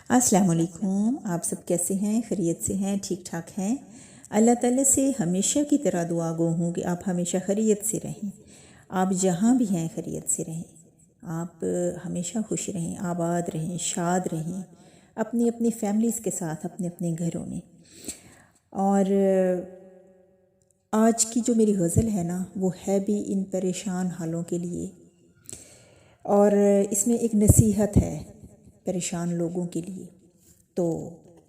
अस्सलाम वालेकुम। आप सब कैसे हैं? खैरियत से हैं? ठीक ठाक हैं? अल्लाह ताला से हमेशा की तरह दुआ गो हूँ कि आप हमेशा खैरियत से रहें। आप जहाँ भी हैं खैरियत से रहें। आप हमेशा खुश रहें, आबाद रहें, शाद रहें, अपनी अपनी फैमिलीज़ के साथ, अपने अपने घरों में। और आज की जो मेरी गज़ल है ना, वो है भी इन परेशान हालों के लिए, और इसमें एक नसीहत है परेशान लोगों के लिए। तो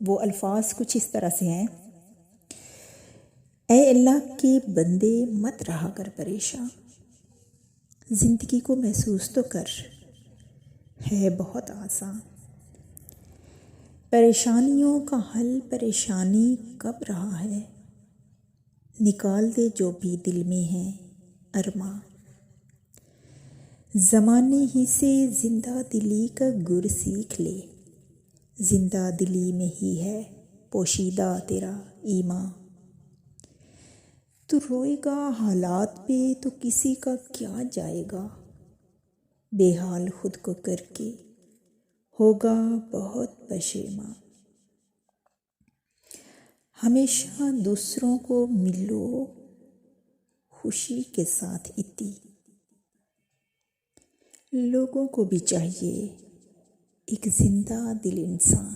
वो अल्फाज कुछ इस तरह से हैं। ऐ अल्लाह के बंदे मत रहा कर परेशान, ज़िंदगी को महसूस तो कर, है बहुत आसान। परेशानियों का हल परेशानी कब रहा है, निकाल दे जो भी दिल में है अरमा। ज़माने ही से ज़िंदा दिली का गुर सीख ले, ज़िंदा दिली में ही है पोशीदा तेरा ईमान। तू रोएगा हालात पे तो किसी का क्या जाएगा, बेहाल खुद को करके होगा बहुत पशेमान। हमेशा दूसरों को मिलो खुशी के साथ इति, लोगों को भी चाहिए एक जिंदा दिल इंसान।